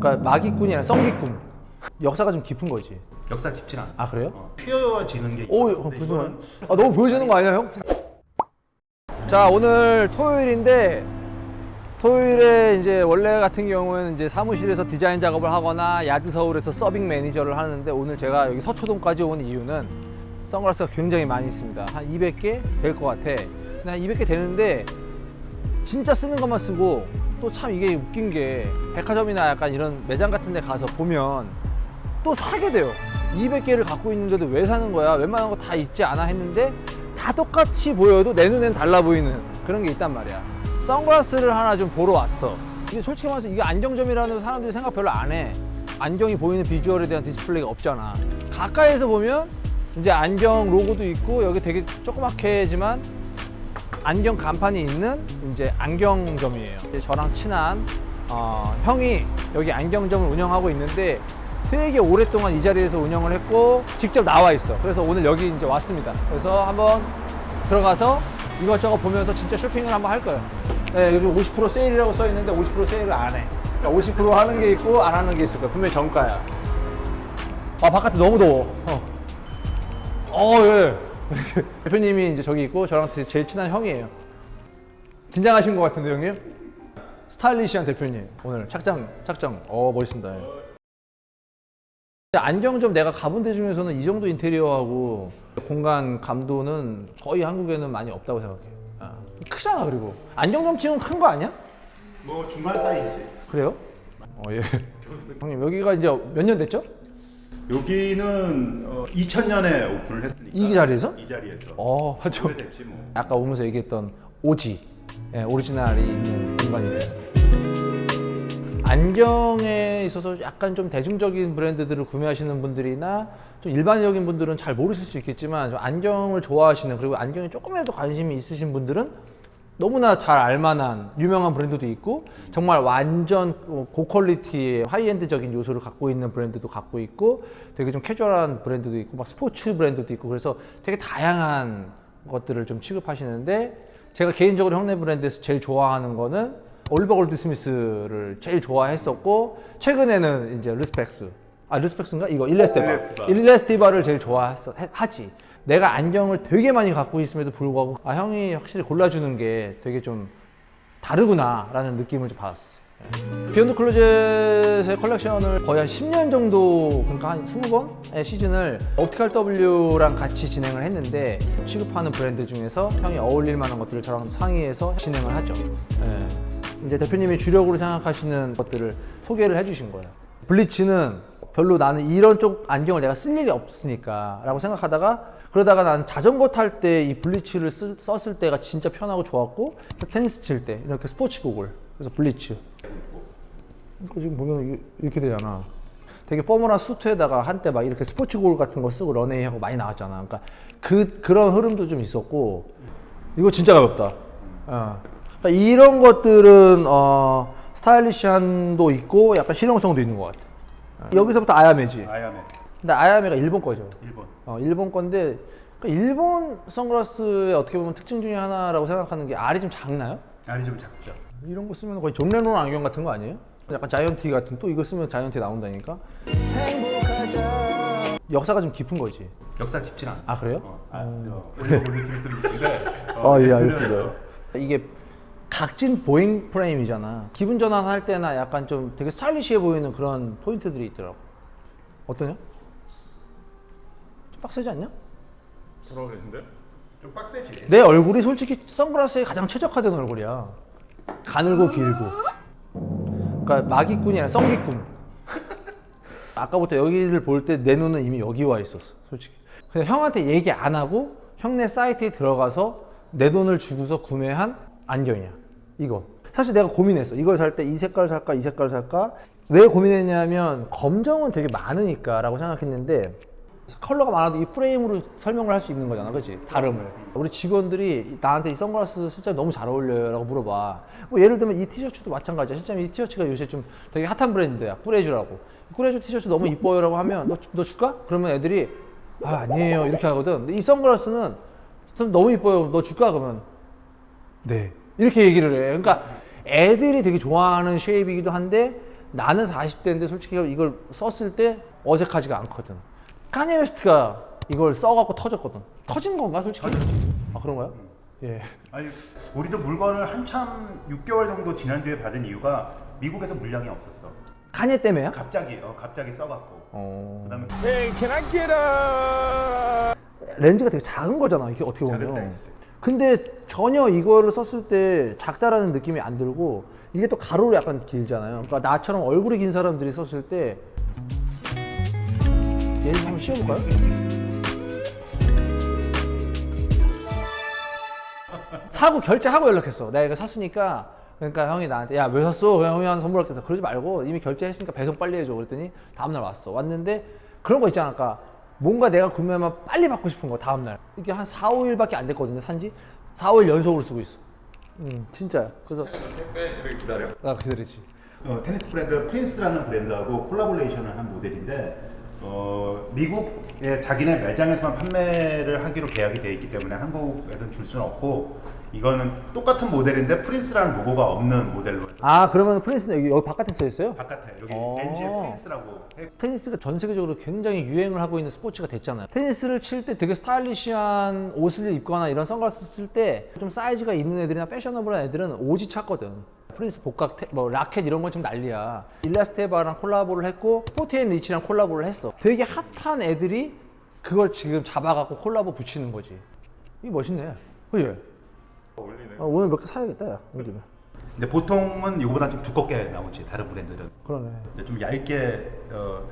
그러니까 마기꾼이 아니라 성기꾼. 역사가 좀 깊은 거지. 역사 깊진 않아. 아 그래요? 휘어지는 게 오, 있는데 무슨 이거는 아 너무 보여주는 거 아니야 형? 자 오늘 토요일인데 토요일에 이제 원래 같은 경우에는 이제 사무실에서 디자인 작업을 하거나 야드 서울에서 서빙 매니저를 하는데 오늘 제가 여기 서초동까지 온 이유는 선글라스가 굉장히 많이 있습니다. 한 200개 될 것 같아. 근데 한 200개 되는데 진짜 쓰는 것만 쓰고 또 참 이게 웃긴 게 백화점이나 약간 이런 매장 같은 데 가서 보면 또 사게 돼요. 200개를 갖고 있는데도 왜 사는 거야? 웬만한 거 다 있지 않아 했는데 다 똑같이 보여도 내 눈엔 달라 보이는 그런 게 있단 말이야. 선글라스를 하나 좀 보러 왔어. 이게 솔직히 말해서 이게 안경점이라는 사람들이 생각 별로 안 해. 안경이 보이는 비주얼에 대한 디스플레이가 없잖아. 가까이에서 보면 이제 안경 로고도 있고 여기 되게 조그맣게지만 안경 간판이 있는 이제 안경점이에요. 이제 저랑 친한 형이 여기 안경점을 운영하고 있는데 되게 오랫동안 이 자리에서 운영을 했고 직접 나와 있어. 그래서 오늘 여기 이제 왔습니다. 그래서 한번 들어가서 이것저것 보면서 진짜 쇼핑을 한번 할 거예요. 네, 요즘 50% 세일이라고 써 있는데 50% 세일을 안 해. 그러니까 50% 하는 게 있고 안 하는 게 있을 거야. 분명히 정가야. 아 바깥에 너무 더워. 예. 대표님이 이제 저기 있고 저랑 제일 친한 형이에요. 긴장하신 것 같은데 형님? 스타일리시한 대표님 오늘 착장 멋있습니다. 안경점 내가 가본 데 중에서는 이 정도 인테리어하고 공간 감도는 거의 한국에는 많이 없다고 생각해요. 크잖아. 그리고 안경점 치고는 큰 거 아니야? 뭐 중간 사이즈지. 그래요? 예. 형님 여기가 이제 몇 년 됐죠? 여기는 2000년에 오픈을 했으니까. 이 자리에서? 이 자리에서. 맞죠. 오래됐지 뭐. 아까 오면서 얘기했던 오지, 오리지널이 있는 공간이네요. 안경에 있어서 약간 좀 대중적인 브랜드들을 구매하시는 분들이나 좀 일반적인 분들은 잘 모르실 수 있겠지만 좀 안경을 좋아하시는 그리고 안경에 조금이라도 관심이 있으신 분들은 너무나 잘 알만한 유명한 브랜드도 있고 정말 완전 고퀄리티의 하이엔드적인 요소를 갖고 있는 브랜드도 갖고 있고 되게 좀 캐주얼한 브랜드도 있고 막 스포츠 브랜드도 있고 그래서 되게 다양한 것들을 좀 취급하시는데 제가 개인적으로 형네 브랜드에서 제일 좋아하는 거는 올리버 골드스미스를 제일 좋아했었고 최근에는 이제 르스펙스인가? 이거 일레스티바를 제일 좋아하지. 내가 안경을 되게 많이 갖고 있음에도 불구하고 형이 확실히 골라주는 게 되게 좀 다르구나 라는 느낌을 좀 받았어요. 비욘드 클로젯의 컬렉션을 거의 한 10년 정도, 그러니까 한 20번의 시즌을 옵티컬 W랑 같이 진행을 했는데 취급하는 브랜드 중에서 형이 어울릴 만한 것들을 저랑 상의해서 진행을 하죠. 이제 대표님이 주력으로 생각하시는 것들을 소개를 해주신 거예요. 블리츠는 별로 나는 이런 쪽 안경을 내가 쓸 일이 없으니까 라고 생각하다가 그러다가 난 자전거 탈 때 이 블리츠를 썼을 때가 진짜 편하고 좋았고 테니스 칠 때 이렇게 스포츠 고글 그래서 블리츠 이거 지금 보면 이렇게 되잖아. 되게 포멀한 수트에다가 한때 막 이렇게 스포츠 고글 같은 거 쓰고 런웨이 하고 많이 나왔잖아. 그러니까 그런 흐름도 좀 있었고 이거 진짜 가볍다. 그러니까 이런 것들은 스타일리시함도 있고 약간 실용성도 있는 것 같아. 여기서부터 아야메지. 아야메. 근데 아야메가 일본 거죠. 일본. 일본 건데 그러니까 일본 선글라스의 어떻게 보면 특징 중에 하나라고 생각하는 게 알이 좀 작나요? 알이 좀 작죠. 이런 거 쓰면 거의 존 레논 안경 같은 거 아니에요? 약간 자이언티 같은 또 이거 쓰면 자이언티 나온다니까. 역사가 좀 깊은 거지. 역사 깊진 않아. 아 그래요? 올리버 골드스미스는 있는데. 예 알겠습니다. 이게 각진 보잉 프레임이잖아. 기분 전환할 때나 약간 좀 되게 스타일리시해 보이는 그런 포인트들이 있더라고. 어떠냐? 좀 빡세지 않냐? 돌아오겠는데? 좀 빡세지. 내 얼굴이 솔직히 선글라스에 가장 최적화된 얼굴이야. 가늘고 길고. 그러니까 마기꾼이 아니라 성기꾼. 아까부터 여기를 볼 때 내 눈은 이미 여기 와 있었어. 솔직히. 그냥 형한테 얘기 안 하고 형네 사이트에 들어가서 내 돈을 주고서 구매한 안경이야. 이거. 사실 내가 고민했어. 이걸 살 때 이 색깔 살까 이 색깔 살까. 왜 고민했냐면 검정은 되게 많으니까 라고 생각했는데 컬러가 많아도 이 프레임으로 설명을 할 수 있는 거잖아, 그치? 다름을. 우리 직원들이 나한테 이 선글라스 실제로 너무 잘 어울려요 라고 물어봐. 뭐 예를 들면 이 티셔츠도 마찬가지야. 실제로 이 티셔츠가 요새 좀 되게 핫한 브랜드야. 꾸레쥬라고. 꾸레쥬 티셔츠 너무 이뻐요 라고 하면 너 줄까? 그러면 애들이 아니에요 이렇게 하거든. 근데 이 선글라스는 너무 이뻐요 너 줄까? 그러면 네 이렇게 얘기를 해. 그러니까 애들이 되게 좋아하는 쉐입이기도 한데 나는 40대인데 솔직히 이걸 썼을 때 어색하지가 않거든. 카니 웨스트가 이걸 써갖고 터졌거든. 터진 건가 솔직히? 아 그런가요? 예. 아니 우리도 물건을 한참 6개월 정도 지난 뒤에 받은 이유가 미국에서 물량이 없었어. 카니 때문에요? 갑자기 써갖고. 그다음에 렌즈가 되게 작은 거잖아 이게 어떻게 작은 보면. 사이즈. 근데 전혀 이거를 썼을 때 작다라는 느낌이 안 들고 이게 또 가로로 약간 길잖아요. 그러니까 나처럼 얼굴이 긴 사람들이 썼을 때 얘를 한번 씌워볼까요? 사고 결제하고 연락했어. 내가 이거 샀으니까 그러니까 형이 나한테 야 왜 샀어? 그냥 형이 하나 선물할게. 그러지 말고 이미 결제했으니까 배송 빨리 해줘. 그랬더니 다음날 왔어. 왔는데 그런 거 있잖아. 아까 뭔가 내가 구매하면 빨리 받고 싶은 거 다음날. 이게 한 4, 5일밖에 안 됐거든요. 산지 4, 5일 연속으로 쓰고 있어. 진짜야. 그래서 택배를 기다려. 나 기다렸지. 테니스 브랜드 프린스라는 브랜드하고 콜라보레이션을 한 모델인데 미국의 자기네 매장에서만 판매를 하기로 계약이 되어 있기 때문에 한국에서는 줄 수는 없고 이거는 똑같은 모델인데 프린스라는 로고가 없는 모델로 해서 아 그러면 프린스는 여기 바깥에 써 있어요? 바깥에 여기 어. NG의 프린스라고 해. 테니스가 전 세계적으로 굉장히 유행을 하고 있는 스포츠가 됐잖아요. 테니스를 칠 때 되게 스타일리시한 옷을 입거나 이런 선글라스 쓸 때 좀 사이즈가 있는 애들이나 패셔너블한 애들은 오지 찾거든. 프린스 복각, 뭐 라켓 이런 건 지금 난리야. 일라스테바랑 콜라보를 했고 스포티앤리치랑 콜라보를 했어. 되게 핫한 애들이 그걸 지금 잡아갖고 콜라보 붙이는 거지. 이게 멋있네. 그지? 어울리네. 오늘 몇 개 사야겠다 야. 온 김에. 근데 보통은 이거보다 좀 두껍게 나오지 다른 브랜드들은. 그러네. 근데 좀 얇게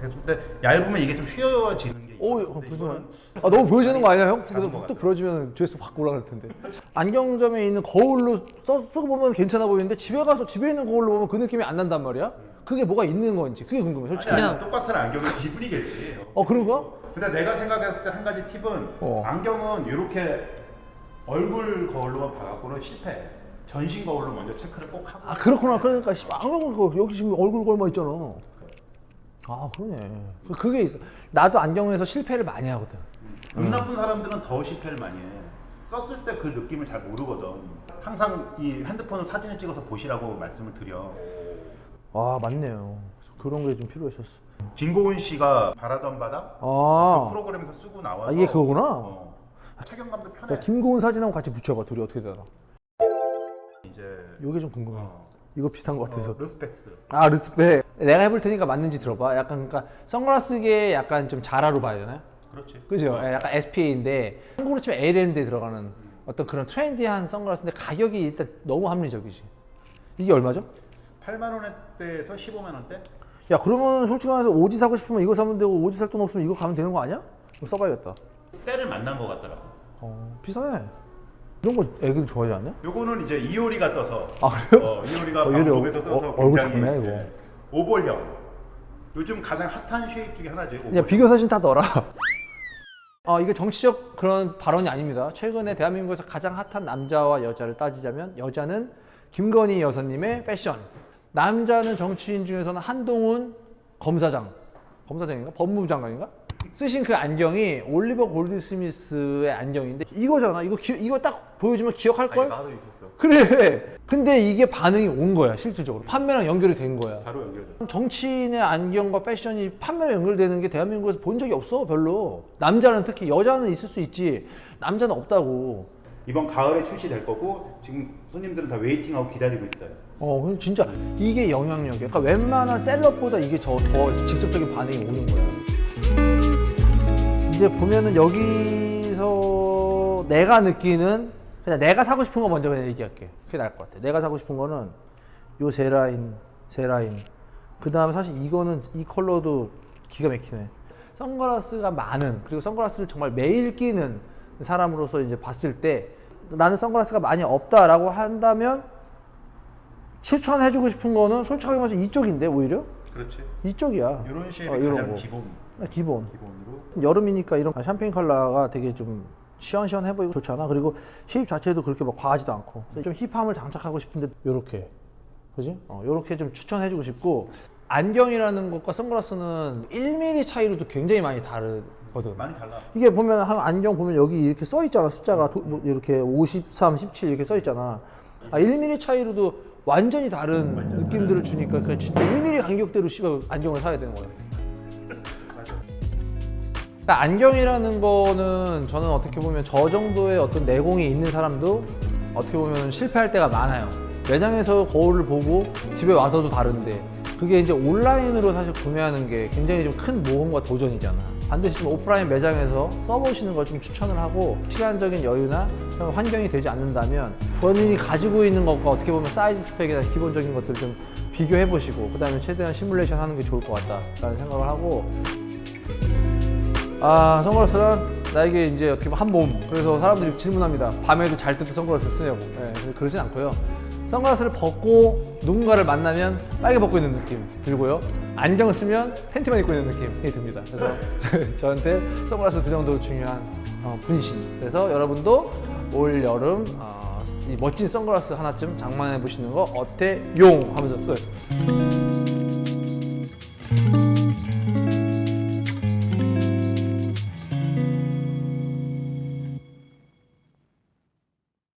했을 때 얇으면 이게 좀 휘어지는 게 오, 있는데 이거는 아 너무 보여주는 거 아니야 형? 작은 것 또 같아요. 부러지면 조회수 확 올라갈 텐데. 안경점에 있는 거울로 쓰고 보면 괜찮아 보이는데 집에 가서 집에 있는 거울로 보면 그 느낌이 안 난단 말이야. 그게 뭐가 있는 건지 그게 궁금해 솔직히. 아니, 똑같은 안경은 기분이겠지. 그런가? 근데 내가 생각했을 때 한 가지 팁은 안경은 이렇게 얼굴 거울로만 봐갖고는 실패해. 전신 거울로 먼저 체크를 꼭 하고. 아 그렇구나. 그러니까 안경은 여기 지금 얼굴 거울만 있잖아. 아 그러네. 그게 있어. 나도 안경에서 실패를 많이 하거든. 눈 나쁜 사람들은 더 실패를 많이 해. 썼을 때 그 느낌을 잘 모르거든. 항상 이 핸드폰으로 사진을 찍어서 보시라고 말씀을 드려. 아 맞네요. 그런 게 좀 필요했었어. 김고은 씨가 바라던 바다 그 아, 프로그램에서 쓰고 나와서 이게 그거구나. 착용감도 편해. 야, 김고은 사진하고 같이 붙여봐. 둘이 어떻게 되나? 이제 이게 좀 궁금해. 이거 비슷한 거 같아서. 루스펙스. 아 르스펙. 내가 해볼 테니까 맞는지 들어봐. 약간 그러니까 선글라스계 약간 좀 자라로 봐야 되나요? 그렇지. 그죠? 약간 SPA인데 한국으로 치면 ALND에 들어가는 어떤 그런 트렌디한 선글라스인데 가격이 일단 너무 합리적이지. 이게 얼마죠? 8만 원대에서 15만 원대? 야 그러면 솔직히 말해서 오지 사고 싶으면 이거 사면 되고 오지 살 돈 없으면 이거 가면 되는 거 아니야? 이거 써봐야겠다. 때를 만난 것 같더라고. 비싸네. 이런 거 애들 좋아하지 않냐? 요거는 이제 이효리가 써서. 아 그래요? 이효리가 이효리 방송에서 써서 얼굴 굉장히, 작네 이거. 예, 오벌형. 요즘 가장 핫한 쉐입 중에 하나지. 그냥 오벌형. 비교 사진 다 넣어라. 이게 정치적 그런 발언이 아닙니다. 최근에 대한민국에서 가장 핫한 남자와 여자를 따지자면 여자는 김건희 여사님의 패션, 남자는 정치인 중에서는 한동훈 검사장인가? 법무부 장관인가? 쓰신 그 안경이 올리버 골드스미스의 안경인데 이거잖아. 이거 딱 보여주면 기억할 걸? 나도 있었어. 그래. 근데 이게 반응이 온 거야 실질적으로. 판매랑 연결이 된 거야. 바로 연결됐어. 정치인의 안경과 패션이 판매로 연결되는 게 대한민국에서 본 적이 없어 별로. 남자는 특히, 여자는 있을 수 있지 남자는 없다고. 이번 가을에 출시될 거고 지금 손님들은 다 웨이팅하고 기다리고 있어요. 근데 진짜 이게 영향력이야. 그러니까 웬만한 셀럽보다 이게 더 직접적인 반응이 오는 거야. 이제 보면은 여기서 내가 느끼는, 그냥 내가 사고 싶은 거 먼저 그냥 얘기할게. 그게 나을 것 같아. 내가 사고 싶은 거는 요 세 라인. 그 다음에 사실 이거는 이 컬러도 기가 막히네. 선글라스가 많은, 그리고 선글라스를 정말 매일 끼는 사람으로서 이제 봤을 때 나는 선글라스가 많이 없다라고 한다면 추천해주고 싶은 거는 솔직하게 말해서 이쪽인데 오히려 그렇지. 이쪽이야. 이런 쉐입이 이런 가장 거. 기본으로. 여름이니까 이런 샴페인 컬러가 되게 좀 시원시원해 보이고 좋잖아. 그리고 쉐입 자체도 그렇게 막 과하지도 않고 좀 힙함을 장착하고 싶은데 요렇게, 그지? 요렇게 좀 추천해주고 싶고, 안경이라는 것과 선글라스는 1mm 차이로도 굉장히 많이 다르거든. 많이 달라. 이게 보면 한 안경 보면 여기 이렇게 써 있잖아. 숫자가 뭐 이렇게 53, 17 이렇게 써 있잖아. 1mm 차이로도 완전히 다른 느낌들을 주니까 그 진짜 1mm 간격대로 씨발 안경을 사야 되는 거예요. 그러니까 안경이라는 거는 저는 어떻게 보면 저 정도의 어떤 내공이 있는 사람도 어떻게 보면 실패할 때가 많아요. 매장에서 거울을 보고 집에 와서도 다른데 그게 이제 온라인으로 사실 구매하는 게 굉장히 좀 큰 모험과 도전이잖아. 반드시 좀 오프라인 매장에서 써보시는 걸 좀 추천을 하고 시간적인 여유나 환경이 되지 않는다면 본인이 가지고 있는 것과 어떻게 보면 사이즈 스펙이나 기본적인 것들을 좀 비교해 보시고 그 다음에 최대한 시뮬레이션 하는 게 좋을 것 같다라는 생각을 하고 선글라스는 나에게 이제 어떻게 보면 한 몸. 그래서 사람들이 질문합니다. 밤에도 잘 때도 선글라스 쓰냐고. 네, 그러진 않고요. 선글라스를 벗고 누군가를 만나면 빨개 벗고 있는 느낌 들고요. 안경을 쓰면 팬티만 입고 있는 느낌이 듭니다. 그래서 저한테 선글라스 그 정도로 중요한 분이신. 그래서 여러분도 올 여름 이 멋진 선글라스 하나쯤 장만해 보시는 거 어때용? 하면서 끝.